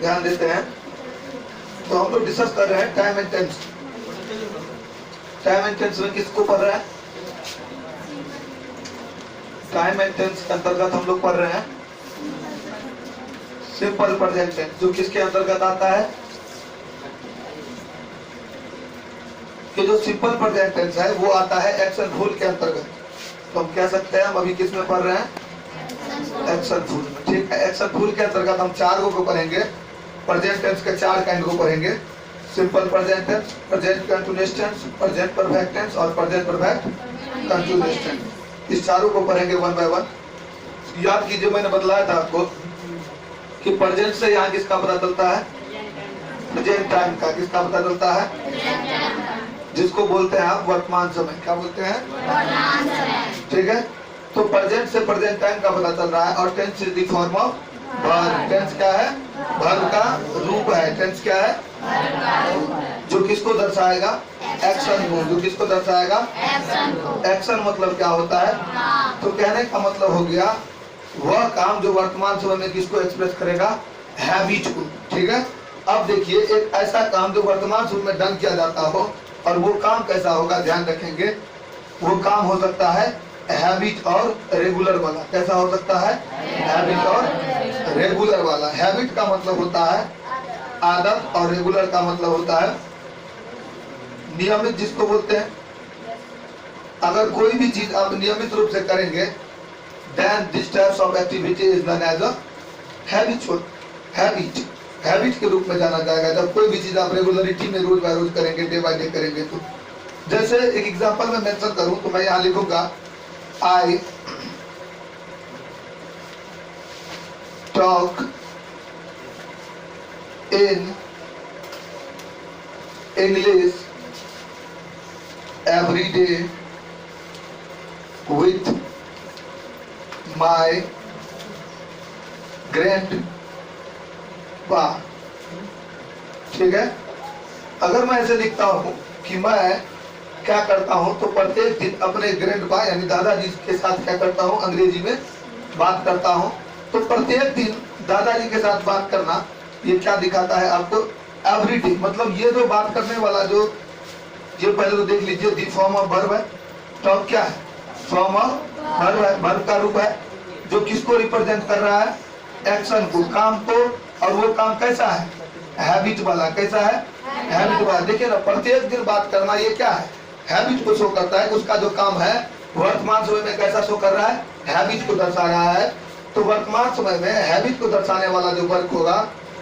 ध्यान देते हैं। तो हम लोग डिस्कस कर रहे हैं time and tense. Time and tense में किसको पढ़ रहे हैं? टाइम एंड टेंस के अंतर्गत हम लोग पढ़ रहे हैं सिंपल प्रेजेंट टेंस, जो किसके अंतर्गत आता है? कि जो सिंपल प्रेजेंट टेंस है वो आता है एक्शन फुल के अंतर्गत। तो हम कह सकते हैं हम अभी किस में पढ़ रहे हैं? Action full. ठीक है, एक्शन फुल के अंतर्गत हम 4 को पढ़ेंगे। प्रेजेंट टेंस के 4 काइंड को पढ़ेंगे। Simple present tense, present continuous tense, present perfect tense और प्रेजेंट परफेक्ट कंटीन्यूअस टेंस। इस चारों को पढ़ेंगे वन बाय वन। याद कीजिए, मैंने बतलाया था आपको कि प्रेजेंट से यहाँ किसका पता चलता है? प्रेजेंट टाइम का। किसका पता चलता है? जिसको बोलते हैं आप वर्तमान समय। क्या बोलते हैं? वर्तमान समय। ठीक है, तो प्रेजेंट से प्रेजेंट टाइम का पता चल रहा है। और tense is the form of verb. Tense क्या है? वर्ब का रूप है। टेंस क्या है? वर्ब का रूप है, जो किसको दर्शाएगा? एक्शन को। जो किसको दर्शाएगा? एक्शन को। एक्शन मतलब क्या होता है? तो कहने का मतलब हो गया वह काम जो वर्तमान समय में किसको एक्सप्रेस करेगा? हैबिट को। ठीक है, अब देखिए एक ऐसा काम जो वर्तमान समय में डन किया जाता हो, और वो काम कैसा होगा ध्यान रखेंगे। वो काम हो सकता है हैबिट और रेगुलर वाला। कैसा हो सकता है? हैबिट और रेगुलर वाला। हैबिट का मतलब होता है आदत, और रेगुलर का मतलब होता है नियमित, जिसको बोलते हैं। अगर कोई भी चीज आप नियमित रूप से करेंगे, then this types of activity is known as a habitual habit। Habit के रूप में जाना जाएगा जब कोई भी चीज आप रेगुलरिटी में रोज बाय रोज करेंगे, डे बाय डे करेंगे। तो जैसे एक एग्जांपल में मेंशन करूं तो मैं यहाँ लिखूंगा I talk in English every day with my grand पा। ठीक है, अगर मैं ऐसे लिखता हूँ कि मैं क्या करता हूँ, तो प्रत्येक दिन अपने ग्रैंड पा यानी दादाजी के साथ क्या करता हूँ? अंग्रेजी में बात करता हूँ। तो प्रत्येक दिन दादाजी के साथ बात करना, ये क्या दिखाता है आपको? एवरीडे। मतलब ये जो बात करने वाला जो ये पहले तो देख लीजिए, दी फॉर्म ऑफ वर्ब है। टॉक क्या है? फॉर्म ऑफ वर्ब है, वर्ब का रूप है, जो किसको रिप्रेजेंट कर रहा है? एक्शन को, काम को। और वो काम कैसा है? हैबिट वाला। कैसा है? हैबिट वाला। देखिए ना, प्रत्येक दिन बात करना ये क्या है? हैबिट को शो करता है। उसका जो काम है वर्तमान समय में कैसा शो कर रहा है? हैबिट को दर्शा रहा है। तो वर्तमान समय में हैबिट को दर्शाने वाला जो वर्क होगा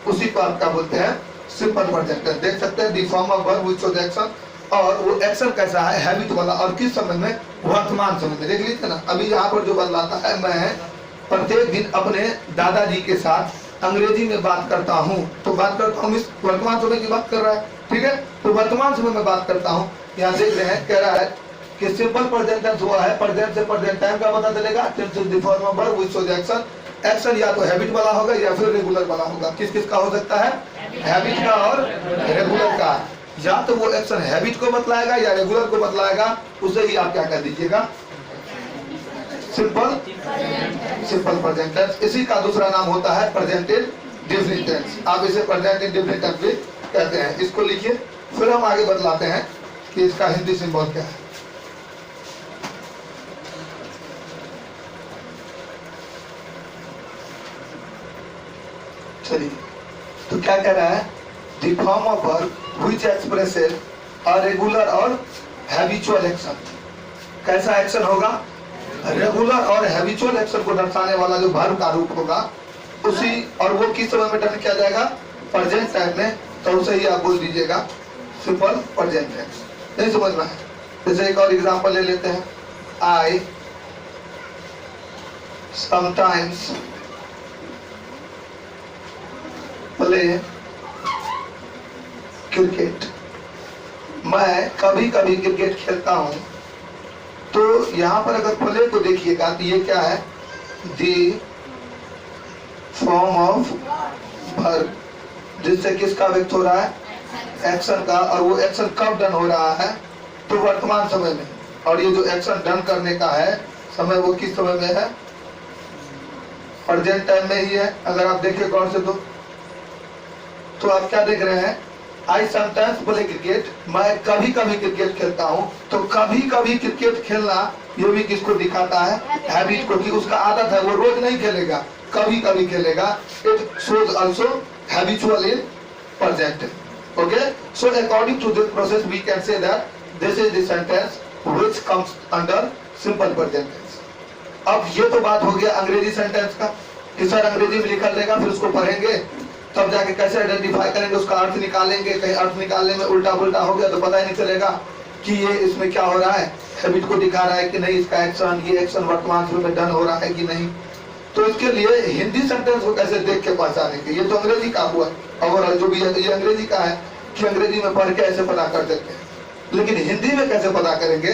उसी को आप क्या बोलते हैं? Simple present tense. देख सकते हैं the form of verb which shows action, और वो एक्शन कैसा है? हैबिट वाला। और किस समय में? वर्तमान समय में। देख लीजिए ना, अभी यहाँ पर जो बदलाता है, मैं प्रत्येक दिन अपने दादाजी के साथ अंग्रेजी में बात करता हूँ। तो बात करता हूँ, इस वर्तमान समय की बात कर रहा है। ठीक है, तो वर्तमान समय में बात करता हूँ। यहाँ देख रहे हैं, कह रहा है कि सिंपल प्रेजेंट टेंस हुआ है। प्रेजेंट से प्रेजेंट टाइम का पता चलेगा। Tense is the form of verb which shows action. Action या तो हैबिट वाला होगा या फिर रेगुलर वाला होगा। किस किस का हो सकता है? हैबिट का और रेगुलर का। या तो वो एक्शन हैबिट को बतलाएगा या रेगुलर को बतलाएगा, उसे ही आप क्या कर दीजिएगा? Simple present tense. इसी का दूसरा नाम होता है प्रेजेंट इंडेफिनिट टेंस। आप इसे प्रेजेंट इंडेफिनिट टेंस भी कहते हैं। इसको लिखिए, फिर हम आगे बतलाते हैं कि इसका हिंदी सिंबल क्या है। चलिए, तो क्या कह रहा है? The form of verb which expresses a regular और हैबिचुअल एक्शन। कैसा एक्शन होगा? रेगुलर और हैबिचुअल एक्शन को दर्शाने वाला जो वर्ब का रूप होगा उसी, और वो किस समय में डन किया जाएगा? प्रेजेंट टाइम में। तो उसे ही आप बोल दीजिएगा सिंपल प्रेजेंट टेंस। नहीं समझ में है? जैसे एक और एग्जांपल ले लेते हैं। I sometimes play cricket. मैं कभी कभी क्रिकेट खेलता हूँ। तो यहाँ पर अगर प्ले को देखिएगा तो ये क्या है? दी फॉर्म ऑफ वर्ब, जिससे किसका व्यक्त हो रहा है? एक्शन का। और वो एक्शन कब डन हो रहा है? तो वर्तमान समय में। और ये जो एक्शन डन करने का है समय, वो किस समय में है? प्रेजेंट टाइम में ही है। अगर आप देखें गौर से तो आप क्या देख रहे हैं, आई समटाइम्स प्ले क्रिकेट, मैं कभी कभी क्रिकेट खेलता हूँ। तो कभी कभी क्रिकेट खेलना ये भी किसको दिखाता है, हैबिट को, कि उसका आदत है, वो रोज नहीं खेलेगा, कभी कभी खेलेगा। It shows also habitual in present. Okay, so according to this process we can say that this is the sentence which comes under simple present tense. अब ये तो बात हो गया अंग्रेजी सेंटेंस का, कि सर अंग्रेजी में लिखा रहेगा, फिर उसको पढ़ेंगे, तब जाके कैसे आइडेंटिफाई करेंगे, उसका अर्थ निकालेंगे। कहीं अर्थ निकालने में उल्टा पुल्टा हो गया तो पता ही नहीं चलेगा कि ये इसमें क्या हो रहा है, हैबिट को दिखा रहा है कि नहीं, इसका एक्शन, ये एक्शन वर्तमान समय में डन हो रहा है कि नहीं। तो इसके लिए हिंदी सेंटेंस को कैसे देख के पहचानेंगे, ये तो अंग्रेजी का हुआ, ओवरऑल जो भी है ये अंग्रेजी का है कि अंग्रेजी में पढ़ के ऐसे पता कर देते हैं, लेकिन हिंदी में कैसे पता करेंगे,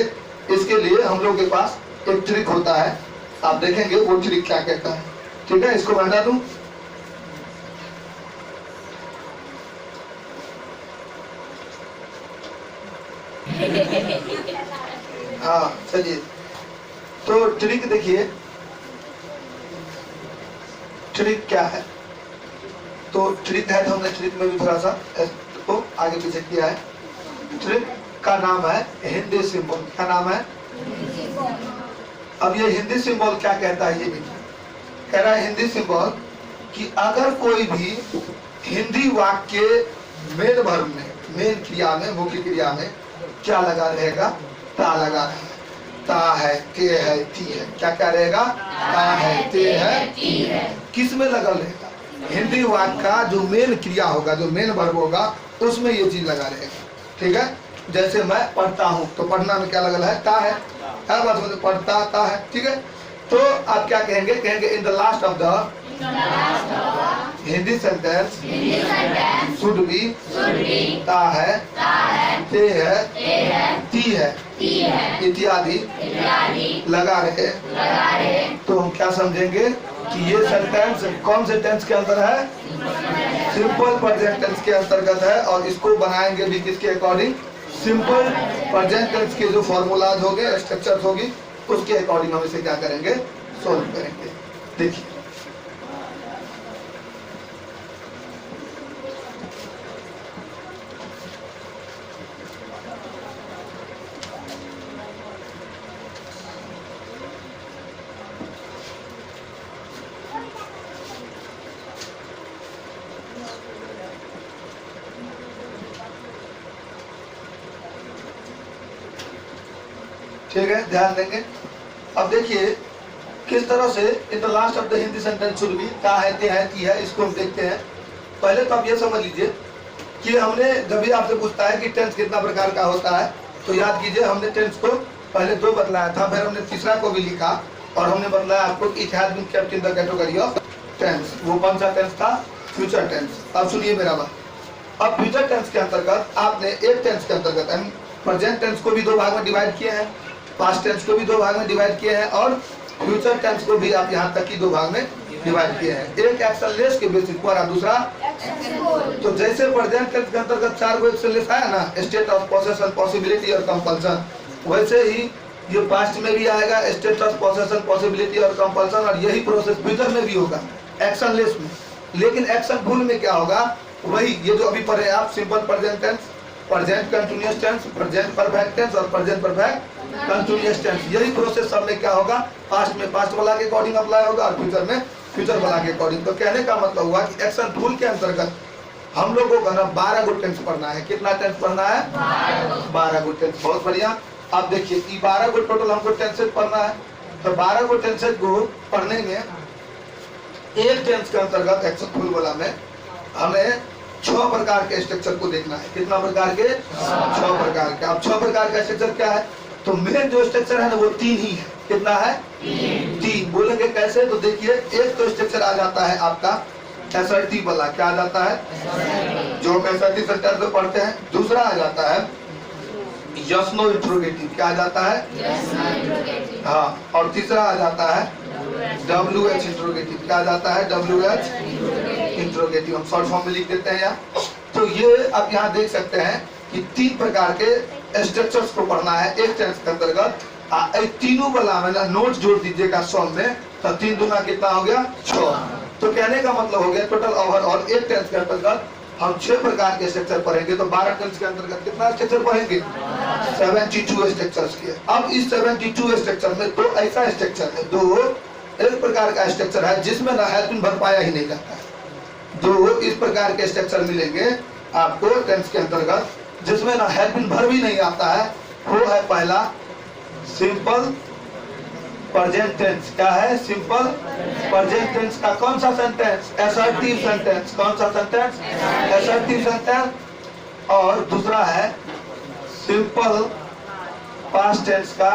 इसके लिए हम लोग के पास एक ट्रिक होता है। आप देखेंगे वो ट्रिक क्या कहता है। ठीक है, इसको मैं हटा दूं। हाँ चलिए, तो ट्रिक देखिए, ट्रिक क्या है। तो ट्रिक है, तो हमने ट्रिक में भी थोड़ा सा तो आगे पीछे किया है। ट्रिक का नाम है हिंदी सिंबल। क्या नाम है? अब ये हिंदी सिंबल क्या कहता है, ये भी कह रहा है हिंदी सिंबल कि अगर कोई भी हिंदी वाक्य मेन वर्ब में, मेन क्रिया में, मुख्य क्रिया में क्या लगा रहेगा, ता लगा रहेगा। ता है, ते है, ती है। क्या क्या रहेगा? ता है, ते है, ती है। किस में लगा रहेगा? हिंदी वाक्य का जो मेन क्रिया होगा, जो मेन वर्ब होगा, उसमें ये चीज लगा रहेगा। ठीक है, जैसे मैं पढ़ता हूँ तो पढ़ना में क्या लगा है? ता है बात समझ, पढ़ता ता है। ठीक है, तो आप क्या कहेंगे? कहेंगे in the last of the Hindi sentence should be ता है, ते है, ती है इत्यादि लगा रहे। तो हम क्या समझेंगे कि ये सेंटेंस कौन से टेंस के अंदर है? सिंपल प्रेजेंट टेंस के अंतर्गत है। और इसको बनाएंगे भी किसके अकॉर्डिंग? सिंपल प्रेजेंट टेंस के जो फॉर्मूलाज होंगे, स्ट्रक्चर्स होगी, उसके अकॉर्डिंग हम इसे क्या करेंगे? सोल्व करेंगे। देखिए, ठीक है, ध्यान देंगे। अब देखिए किस तरह से in the last of the Hindi sentence should be ता है, ते है, ती है, इसको हम देखते हैं। पहले तो आप ये समझ लीजिए कि हमने जब भी आपसे पूछता है कि टेंस कितना प्रकार का होता है, तो याद कीजिए हमने टेंस को पहले दो बतलाया था, फिर हमने तीसरा को भी लिखा और हमने बतलाया आपको it has been kept in the category of tense. वो कौन सा टेंस था? Future tense. अब सुनिए मेरा बात। अब फ्यूचर टेंस के अंतर्गत आपने एक टेंस के अंतर्गत हम प्रेजेंट टेंस को भी दो भाग में डिवाइड किए हैं, पास्ट टेंस को भी दो भाग में डिवाइड किए हैं और फ्यूचर टेंस को भी आप यहाँ तक की दो भाग में डिवाइड किए हैं। एक एक्शन लेस के बेसिस पर और दूसरा। तो जैसे प्रेजेंट टेंस के अंतर्गत चार को एक्शन लेस आया ना, स्टेट ऑफ पोसेशन, पॉसिबिलिटी और कंपल्सन, वैसे ही ये पास्ट में भी आएगा, स्टेट ऑफ पोसेशन, पॉसिबिलिटी और कंपल्सन, और यही प्रोसेस फ्यूचर में भी होगा एक्शन लेस में। लेकिन एक्शन फुल में क्या होगा? वही ये जो अभी पढ़े आप, simple present tense, present continuous tense, present perfect tense और प्रेजेंट परफेक्ट कंटिन्यूअस टेंस। यही प्रोसेस सब में क्या होगा? पास्ट में पास्ट वाला के अकॉर्डिंग अप्लाई होगा और फ्यूचर में फ्यूचर वाला के अकॉर्डिंग। तो कहने का मतलब हुआ कि एक्शन फुल के अंतर्गत हम लोगों को ना 12 गो टेंस पढ़ना है। कितना टेंस पढ़ना है? 12 गो टेंस। बहुत बढ़िया। अब देखिए 12 गो टोटल हमको टेंसेज पढ़ना है। तो 12 गो टेंसेज को पढ़ने में एक टेंस के अंतर्गत एक्शन फुल वाला में हमें 6 प्रकार के स्ट्रक्चर को देखना है। कितना प्रकार के? 6 प्रकार के। अब 6 प्रकार का स्ट्रक्चर क्या है? तो मेन जो स्ट्रक्चर है ना वो 3 ही है। कितना है? 3। बोलेंगे कैसे? तो देखिए एक तो स्ट्रक्चर आ जाता है आपका असर्टिव वाला। क्या आ जाता है? जो हम असर्टिव सेंटेंस में पढ़ते हैं। दूसरा आ जाता है यस नो इंट्रोगेटिव। क्या आ जाता है? हाँ। और तीसरा आ जाता है WH इंट्रोगेटिव। क्या आ जाता है? WH interrogative. हम शॉर्ट फॉर्म में लिख देते हैं यहाँ। तो ये आप यहाँ देख सकते हैं कि 3 प्रकार के स्ट्रक्चर्स को पढ़ना है एक टेंस के अंतर्गत। तीनों वाला में ना नोट जोड़ दीजिएगा सॉल्व में तो 3 दूना कितना हो गया 6। तो कहने का मतलब हो गया टोटल ओवरऑल एक टेंस के अंतर्गत हम 6 प्रकार के स्ट्रक्चर पढ़ेंगे। तो 12 टेंस के अंतर्गत कितना स्ट्रक्चर पढ़ेंगे 72 स्ट्रक्चर्स के। अब इस 72 स्ट्रक्चर में दो ऐसा स्ट्रक्चर है, दो एक प्रकार का स्ट्रक्चर है जिसमें ना हेल्पिंग वर्ब पाया ही नहीं जाता है। दो इस प्रकार के स्ट्रक्चर मिलेंगे आपको टेंस के अंतर्गत जिसमें ना हेल्पिंग वर्ब भी नहीं आता है। वो है पहला सिंपल प्रेजेंट टेंस। क्या है सिंपल प्रेजेंट टेंस का कौन सा सेंटेंस असर्टिव सेंटेंस। कौन सा सेंटेंस असर्टिव सेंटेंस। और दूसरा है सिंपल पास्ट टेंस का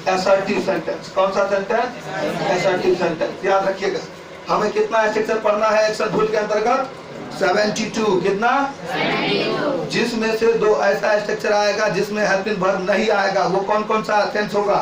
असर्टिव सेंटेंस। कौन सा सेंटेंस असर्टिव सेंटेंस। याद रखिएगा हमें कितना स्ट्रक्चर पढ़ना है एक्शन रूल के अंतर्गत 72। कितना 72। जिसमें से दो ऐसा स्ट्रक्चर आएगा जिसमें हेल्पिंग वर्ब नहीं आएगा। वो कौन कौन सा टेंस होगा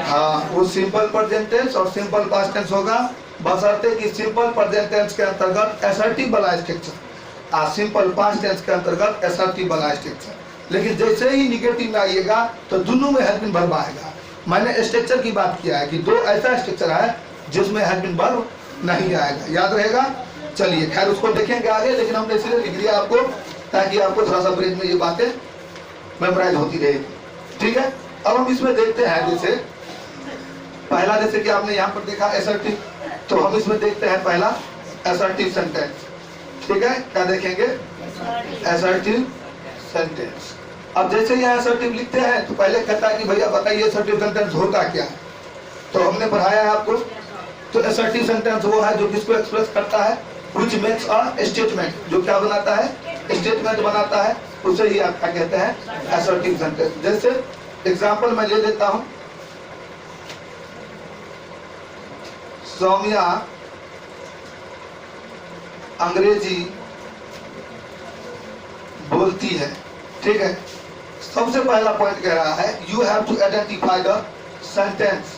हाँ वो सिंपल प्रेजेंट टेंस और सिंपल पास्ट टेंस होगा। बशर्ते कि सिंपल प्रेजेंट टेंस के अंतर्गत असर्टिव वाला स्ट्रक्चर और सिंपल पास्ट टेंस के अंतर्गत असर्टिव वाला स्ट्रक्चर। लेकिन जैसे ही निगेटिव में आइएगा तो दोनों में हेल्पिंग वर्ब आएगा। मैंने स्ट्रक्चर की बात किया है कि दो ऐसा स्ट्रक्चर है जिसमें हेल्पिंग वर्ब नहीं आएगा। याद रहेगा। चलिए खैर उसको देखेंगे आगे, लेकिन हमने इसलिए लिख दिया आपको ताकि आपको थोड़ा सा ब्रेक में ये बातें मेमोराइज होती रहेगी। ठीक है। अब हम इसमें देखते हैं जैसे पहला जैसे कि आपने यहाँ पर देखा असर्टिव, तो हम इसमें देखते हैं पहला असर्टिव सेंटेंस। ठीक है क्या देखेंगे असर्टिव सेंटेंस। अब जैसे यहाँ असर्टिव लिखते हैं तो पहले कहता है कि भैया बताइए असर्टिव सेंटेंस होता क्या है। तो हमने पढ़ाया है आपको। तो असर्टिव सेंटेंस वो है जो किसको एक्सप्रेस करता है व्हिच मेक्स अ स्टेटमेंट, जो क्या बनाता है स्टेटमेंट बनाता है, उसे ही आप क्या कहते हैं असर्टिव सेंटेंस। जैसे एग्जांपल मैं ले लेता हूं सौम्या अंग्रेजी बोलती है। ठीक है। सबसे पहला पॉइंट कह रहा है you have to identify the sentence.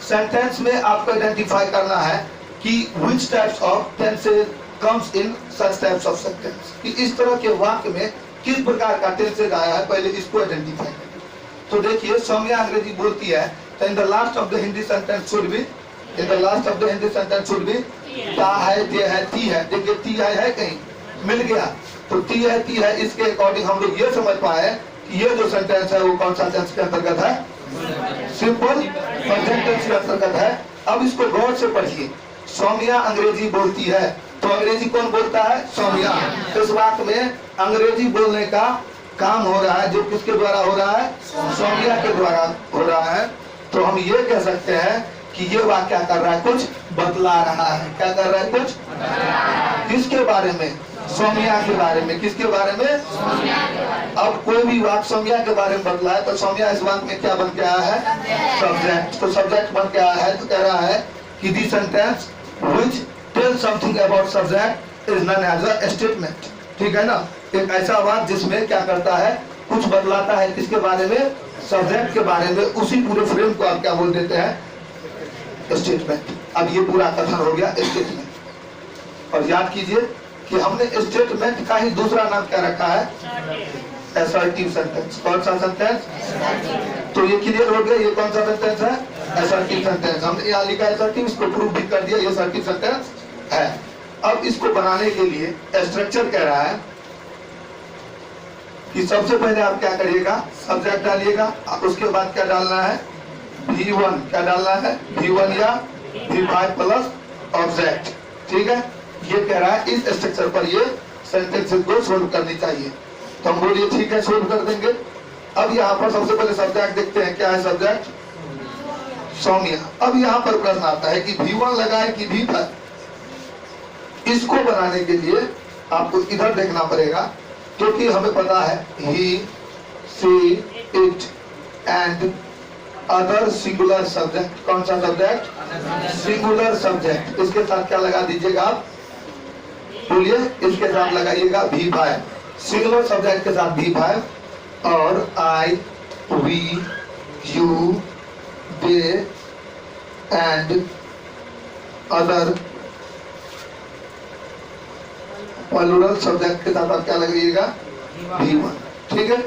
Sentence में आपको आइडेंटिफाई करना है कि which types of tenses comes in such types of sentence, कि इस तरह के वाक्य में किस प्रकार का टेंसेज आया है, पहले इसको आइडेंटिफाई करें। तो देखिए सौम्या अंग्रेजी बोलती है तो in the last of the Hindi sentence should be ता है ते है ती है। देखिए ती है कहीं मिल गया तो ती है इसके अकॉर्डिंग हम लोग ये समझ पाए कि ये जो सेंटेंस है वो कौन सा टेंस के अंतर्गत है सिंपल प्रेजेंट टेंस के अंतर्गत है। अब इसको गौर से पढ़िए सौम्या अंग्रेजी बोलती है तो अंग्रेजी कौन बोलता है सौम्या। इस वाक्य में अंग्रेजी बोलने का काम हो रहा है जो किसके द्वारा हो रहा है सौम्या के द्वारा हो रहा है। तो हम ये कह सकते हैं कि ये वाक्य क्या कर रहा है कुछ बतला रहा है। क्या कर रहा है कुछ किसके बारे में सौम्या के बारे में। किसके बारे में अब कोई भी वाक्य सौम्या के बारे में बतला है तो सौम्या इस वाक्य में क्या बन के आया है सब्जेक्ट। तो सब्जेक्ट बन के आया है तो कह रहा है कि the sentence which tell something about subject is known as a statement. ठीक है ना। एक ऐसा वाक्य जिसमें क्या करता है कुछ बतलाता है किसके बारे में सब्जेक्ट के बारे में। उसी पूरे फ्रेम को आप क्या बोल देते हैं स्टेटमेंट। अब ये पूरा कथन हो गया स्टेटमेंट। और याद कीजिए कि हमने स्टेटमेंट का ही दूसरा नाम क्या रखा है असर्टिव सेंटेंस। कौन सा सेंटेंस तो ये क्लियर हो गया ये कौन सा सेंटेंस है असर्टिव सेंटेंस। हमने यहाँ लिखा असर्टिव, इसको प्रूव भी कर दिया ये असर्टिव सेंटेंस है। अब इसको बनाने के लिए स्ट्रक्चर कह रहा है कि सबसे पहले आप क्या करिएगा सब्जेक्ट डालिएगा। उसके बाद क्या डालना है V1 क्या डालना है V1 या V5 प्लस ऑब्जेक्ट। ठीक है। ये कह रहा है इस स्ट्रक्चर पर ये सेंटेंसेस को सोल्व करनी चाहिए। तो हम बोलिए ठीक है सोल्व कर देंगे। अब यहाँ पर सबसे पहले सब्जेक्ट देखते हैं क्या है सब्जेक्ट सौम्या। अब यहाँ पर प्रश्न आता है कि V1 लगाए कि V5। इसको बनाने के लिए आपको इधर देखना पड़ेगा क्योंकि हमें पता है he she it and other singular subject. कौन सा सब्जेक्ट सिंगुलर सब्जेक्ट। इसके साथ क्या लगा दीजिएगा आप बोलिए इसके साथ लगाइएगा V5 सिंगुलर सब्जेक्ट के साथ V5 और I we you they and other plural subject के साथ आप क्या लगाइएगा V1। ठीक है।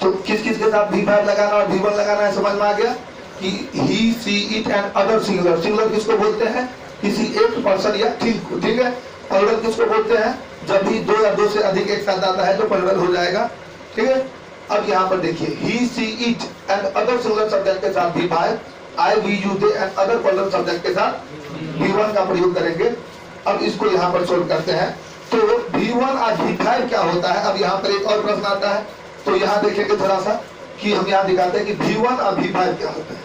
तो किस किस के साथ V5 लगाना और V1 लगाना है समझ में आ गया। कि he she it and other singular. Singular किसको बोलते हैं? किसी एक पर्सन या थिंग को, ठीक है। प्लुरल किसको बोलते हैं? जब भी दो या दो से अधिक एक साथ आता है तो प्लुरल हो जाएगा, ठीक है। अब यहाँ पर देखिए, he she it and other singular subject के साथ भी भाई, I we you they and other plural subject के साथ V1 का प्रयोग करेंगे। अब इसको यहाँ पर सोल्व करते हैं। तो V1 और V5 क्या होता है? अब यहाँ पर एक और प्रश्न आता है, तो यहाँ देखेंगे थोड़ा सा कि हम यहाँ दिखाते हैं कि V1 और V5 क्या होता है।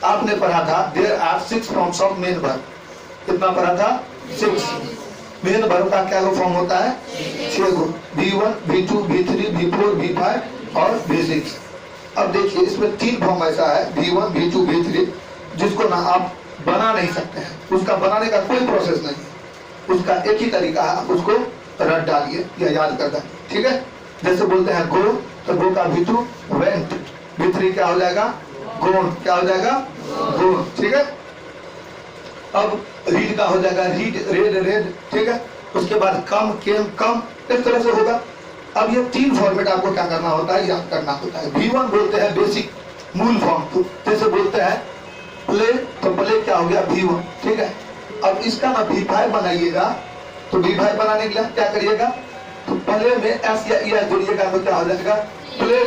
आपने पढ़ा था there are 6 forms of main verb. कितना पढ़ा था? 6। मेन वर्ब का क्या फॉर्म होता है? 6 गो, V1, V2, V3, V4, V5 और V6। अब देखिए इसमें 3 फॉर्म ऐसा है, V1, V2, V3, जिसको ना आप बना नहीं सकते हैं। उसका बनाने का कोई प्रोसेस नहीं है, उसका एक ही तरीका है, आप उसको रट डालिए या याद कर दें, ठीक है। जैसे बोलते हैं गो, तो गो का V2 वेंट, V3 क्या हो जाएगा? गोन, क्या हो जाएगा? गोन, ठीक है। अब रीड का हो जाएगा रीड, रेड रेड, ठीक है। उसके बाद कम, केम, कम, इस तरह से होगा। अब ये 3 फॉर्मेट आपको क्या करना होता है? याद करना होता है। V1 बोलते हैं बेसिक मूल फॉर्म, तो जैसे बोलते हैं प्ले, तो प्ले क्या हो गया? V1, ठीक है। अब इसका ना V5 बनाइएगा, तो V5 बनाने के लिए क्या करिएगा? तो प्ले में एस या ई जोड़िएगा तो क्या हो जाएगा? प्ले,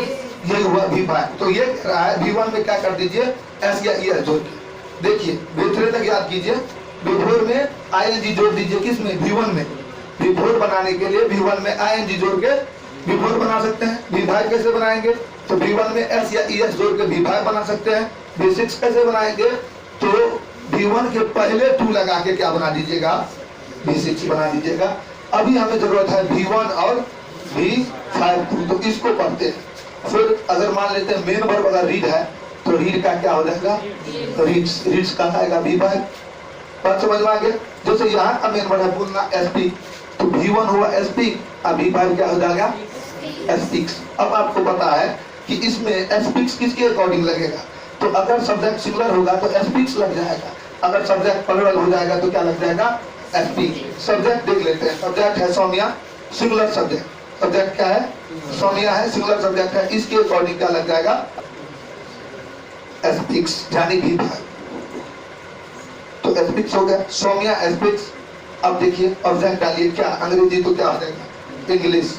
ये हुआ V5। तो ये कह रहा है V1 में क्या कर दीजिए? एस या ई जोड़ के। देखिए V3 तक याद कीजिए, V4 में ING जोड़ दीजिए, किसमें? V1 में। V4 बनाने के लिए V1 में ING जोड़ के V4 बना सकते हैं। V5 कैसे बनाएंगे? तो V1 में S या ES जोड़ के V5 बना सकते हैं। V6 कैसे बनाएंगे? तो V1 के पहले 2 लगा के क्या बना दीजिएगा? V6 बना दीजिएगा। अभी हमें जरूरत है V1 और V5, तो इसको पढ़ते हैं। फिर अगर मान लेते हैं मेन वर्ब अगर रीड है, तो रीड का क्या हो जाएगा? रीड्स, रीड्स का आएगा V5। बात समझ में आ गया? जैसे यहाँ का मेन वर्ब है बोलना SP, तो V1 हुआ SP और V5 क्या हो जाएगा? SPX। अब आपको पता है कि इसमें SPX किसके अकॉर्डिंग लगेगा? तो अगर सब्जेक्ट सिंगुलर होगा तो SPX लग जाएगा, अगर सब्जेक्ट प्लुरल हो जाएगा तो क्या लग जाएगा? SP। सब्जेक्ट देख लेते हैं। सब्जेक्ट है सौम्या, सिंगुलर सब्जेक्ट। सब्जेक्ट क्या है? सौम्या है, सिंगुलर सब्जेक्ट है। इसके अकॉर्डिंग क्या लग जाएगा? SPX, यानी V5। तो SPX हो गया, सौम्या SPX। अब देखिए ऑब्जेक्ट डालिए, क्या अंग्रेजी तो क्या हो जाएगा? इंग्लिश,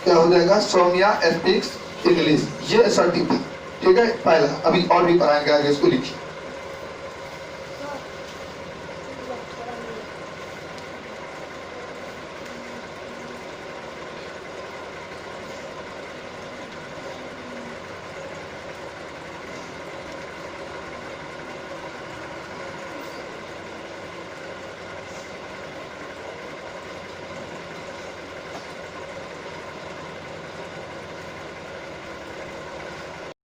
क्या हो जाएगा? Saumya SPX English. ये असर्टिव है, ठीक है। पहला, अभी और भी पढ़ाएंगे आगे, इसको लिखिए।